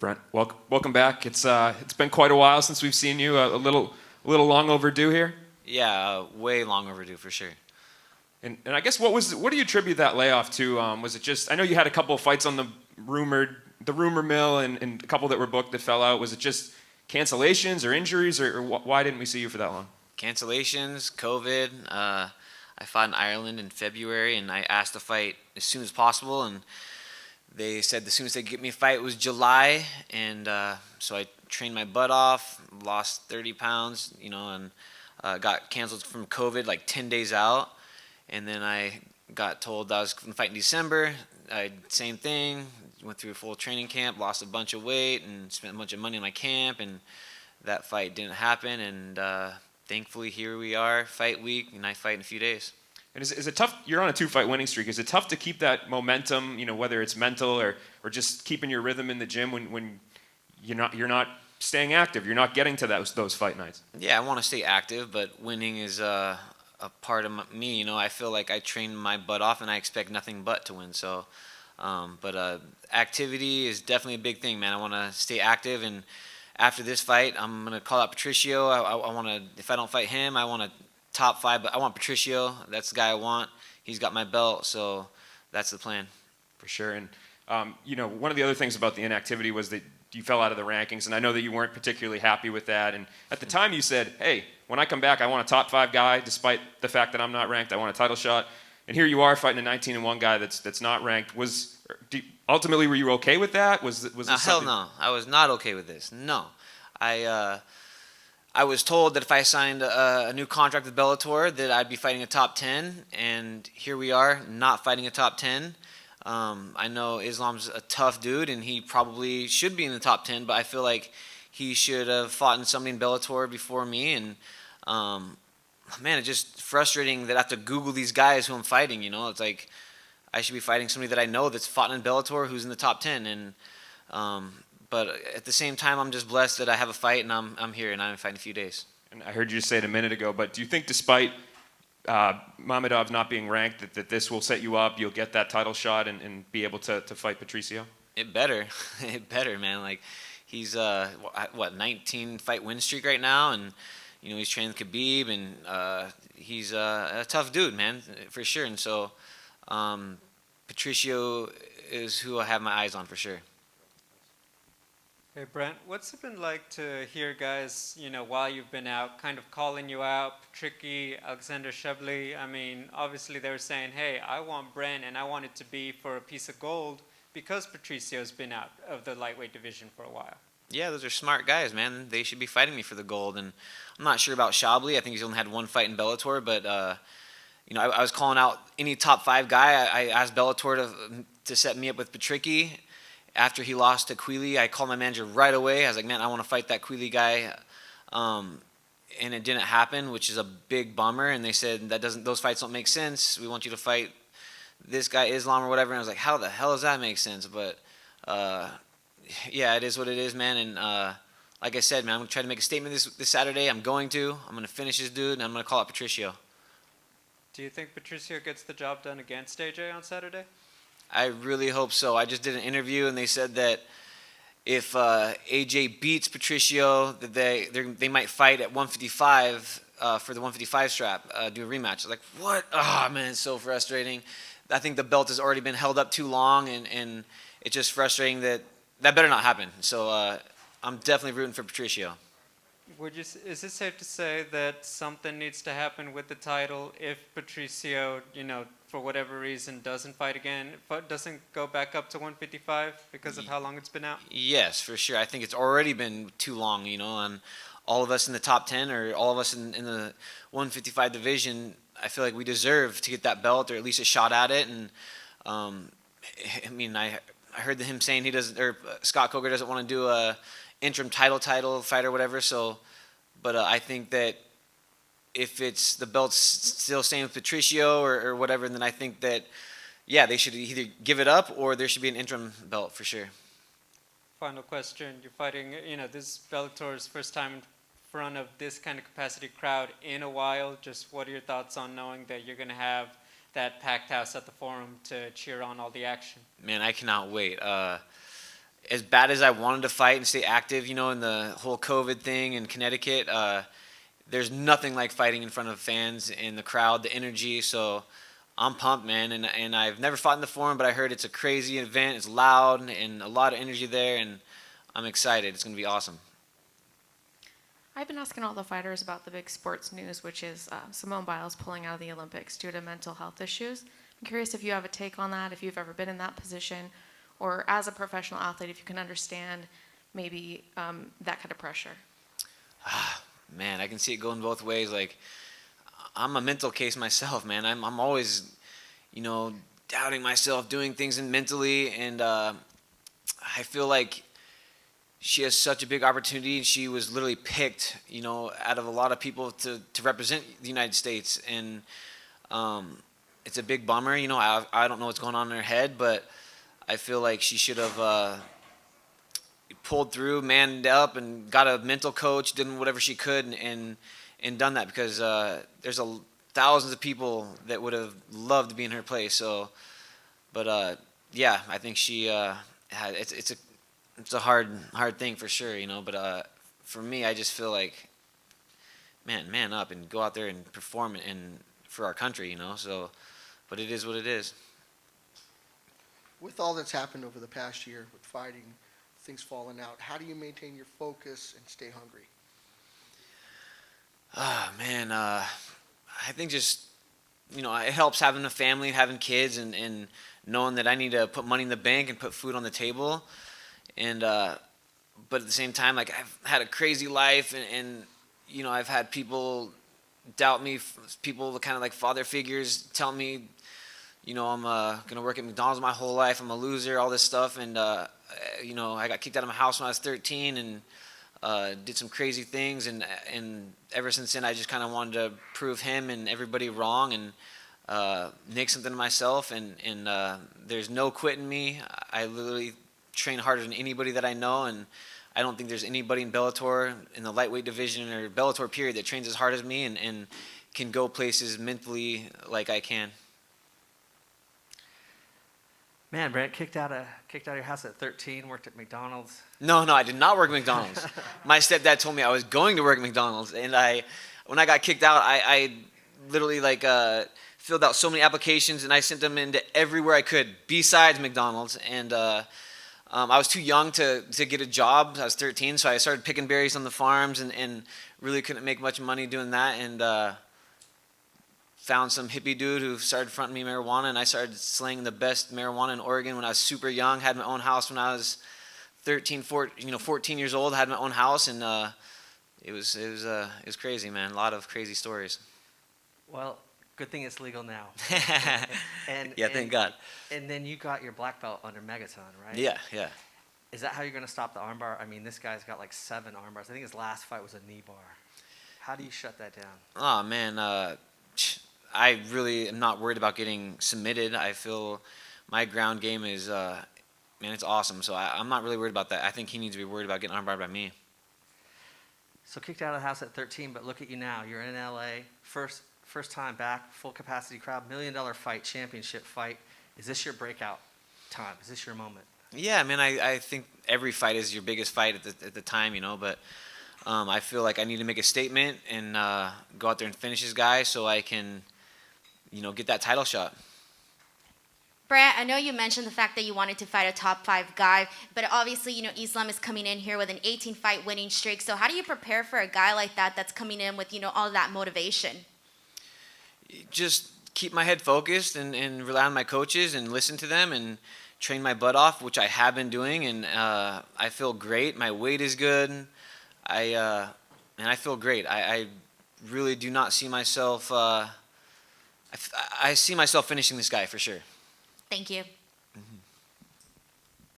Brent, welcome back. It's been quite a while since we've seen you. A little long overdue here. Yeah, way long overdue for sure. And I guess what do you attribute that layoff to? Was it just, I know you had a couple of fights on the rumor mill and a couple that were booked that fell out. Was it just cancellations or injuries, or why didn't we see you for that long? Cancellations, COVID. I fought in Ireland in February, and I asked to fight as soon as possible, and they said the soonest they could get me a fight was July, and so I trained my butt off, lost 30 pounds, and got canceled from COVID like 10 days out, and then I got told I was going to fight in December. Same thing, went through a full training camp, lost a bunch of weight, and spent a bunch of money on my camp, and that fight didn't happen, and thankfully here we are, fight week, and I fight in a few days. And is it tough? You're on a 2-fight winning streak. Is it tough to keep that momentum? Whether it's mental or just keeping your rhythm in the gym when you're not staying active. You're not getting to those fight nights. Yeah, I want to stay active, but winning is a part of me. I feel like I train my butt off, and I expect nothing but to win. So, but activity is definitely a big thing, man. I want to stay active, and after this fight, I'm gonna call out Patricio. I want to. If I don't fight him, I want to top 5, but I want Patricio. That's the guy I want. He's got my belt, so that's the plan. For sure. And one of the other things about the inactivity was that you fell out of the rankings, and I know that you weren't particularly happy with that. And at the time, you said, "Hey, when I come back, I want a top 5 guy, despite the fact that I'm not ranked. I want a title shot." And here you are fighting a 19-1 guy that's not ranked. Ultimately, were you okay with that? Was hell no. I was not okay with this. No, I was told that if I signed a new contract with Bellator that I'd be fighting a top 10, and here we are, not fighting a top 10. I know Islam's a tough dude, and he probably should be in the top 10, but I feel like he should have fought in somebody in Bellator before me, and man, it's just frustrating that I have to Google these guys who I'm fighting, It's like I should be fighting somebody that I know that's fought in Bellator who's in the top 10, and but at the same time, I'm just blessed that I have a fight, and I'm here, and I'm fighting in a few days. And I heard you say it a minute ago, but do you think despite Mamedov not being ranked, that this will set you up, you'll get that title shot and be able to fight Patricio? It better. It better, man. Like, he's, 19 fight win streak right now, and, he's training Khabib, and he's a tough dude, man, for sure. And so Patricio is who I have my eyes on for sure. Hey Brent, what's it been like to hear guys, while you've been out, kind of calling you out, Tricky, Alexander Shevly? I mean, obviously they were saying, hey, I want Brent and I want it to be for a piece of gold because Patricio's been out of the lightweight division for a while. Yeah, those are smart guys, man. They should be fighting me for the gold. And I'm not sure about Shabli. I think he's only had one fight in Bellator, but I was calling out any top 5 guy. I asked Bellator to set me up with Patricky. After he lost to Queally, I called my manager right away. I was like, man, I want to fight that Queally guy. And it didn't happen, which is a big bummer. And they said, those fights don't make sense. We want you to fight this guy, Islam or whatever. And I was like, how the hell does that make sense? But, yeah, it is what it is, man. And like I said, man, I'm going to try to make a statement this Saturday. I'm going to finish this dude, and I'm going to call out Patricio. Do you think Patricio gets the job done against AJ on Saturday? I really hope so. I just did an interview, and they said that if AJ beats Patricio, that they might fight at 155 for the 155 strap, do a rematch. I was like, what? Oh, man, it's so frustrating. I think the belt has already been held up too long, and it's just frustrating that better not happen. So I'm definitely rooting for Patricio. Is it safe to say that something needs to happen with the title if Patricio, for whatever reason, doesn't fight again, but doesn't go back up to 155 because of how long it's been out? Yes, for sure. I think it's already been too long, and all of us in the top 10 or all of us in the 155 division, I feel like we deserve to get that belt or at least a shot at it. And I heard him saying he doesn't, or Scott Coker doesn't want to do a interim title fight or whatever. So, but I think that if it's the belt's still staying with Patricio or whatever, then I think that, yeah, they should either give it up or there should be an interim belt for sure. Final question. You're fighting, this is Bellator's first time in front of this kind of capacity crowd in a while. Just what are your thoughts on knowing that you're going to have that packed house at the Forum to cheer on all the action? Man, I cannot wait. as bad as I wanted to fight and stay active, in the whole COVID thing in Connecticut, there's nothing like fighting in front of fans and the crowd, the energy. So I'm pumped, man. And I've never fought in the Forum, but I heard it's a crazy event. It's loud and a lot of energy there, and I'm excited. It's going to be awesome. I've been asking all the fighters about the big sports news, which is Simone Biles pulling out of the Olympics due to mental health issues. I'm curious if you have a take on that, if you've ever been in that position, or as a professional athlete, if you can understand maybe that kind of pressure. Man, I can see it going both ways. Like, I'm a mental case myself, man. I'm always, doubting myself, doing things mentally, and I feel like she has such a big opportunity, and she was literally picked, out of a lot of people to represent the United States, and it's a big bummer. I don't know what's going on in her head, but I feel like she should have pulled through, manned up, and got a mental coach, did whatever she could, and done that, because there's thousands of people that would have loved to be in her place. So, but yeah, I think she had it's a hard thing for sure, But for me, I just feel like, man up and go out there and perform and for our country, So, but it is what it is. With all that's happened over the past year with fighting, things falling out, how do you maintain your focus and stay hungry? Man, I think just, it helps having a family, having kids, and knowing that I need to put money in the bank and put food on the table. And but at the same time, like, I've had a crazy life, and I've had people doubt me, people kind of like father figures tell me, I'm gonna work at McDonald's my whole life, I'm a loser, all this stuff, and I got kicked out of my house when I was 13, and did some crazy things, and ever since then I just kind of wanted to prove him and everybody wrong, and make something of myself, and there's no quitting me. I literally train harder than anybody that I know, and I don't think there's anybody in Bellator, in the lightweight division or Bellator period, that trains as hard as me and can go places mentally like I can. Man, Brent, kicked out of your house at 13, worked at McDonald's. No, I did not work at McDonald's. My stepdad told me I was going to work at McDonald's, and when I got kicked out, I literally filled out so many applications, and I sent them into everywhere I could besides McDonald's, and I was too young to get a job. I was 13, so I started picking berries on the farms, and really couldn't make much money doing that, and found some hippie dude who started fronting me marijuana, and I started slinging the best marijuana in Oregon when I was super young. Had my own house when I was 14 years old. Had my own house, and it was crazy, man. A lot of crazy stories. Well, good thing it's legal now. Yeah, thank God. And then you got your black belt under Megaton, right? Yeah. Is that how you're going to stop the armbar? I mean, this guy's got like 7 armbars. I think his last fight was a knee bar. How do you shut that down? Oh, man. I really am not worried about getting submitted. I feel my ground game is, it's awesome. So I'm not really worried about that. I think he needs to be worried about getting armbarred by me. So kicked out of the house at 13, but look at you now. You're in LA, first time back, full capacity crowd, $1 million fight, championship fight. Is this your breakout time? Is this your moment? Yeah, man. I think every fight is your biggest fight at the time, But I feel like I need to make a statement and go out there and finish this guy so I can, get that title shot. Brent, I know you mentioned the fact that you wanted to fight a top 5 guy, but obviously, Islam is coming in here with an 18-fight winning streak. So how do you prepare for a guy like that that's coming in with, all that motivation? Just keep my head focused and rely on my coaches and listen to them and train my butt off, which I have been doing, and I feel great. My weight is good. I feel great. I really do not see myself. I see myself finishing this guy for sure. Thank you.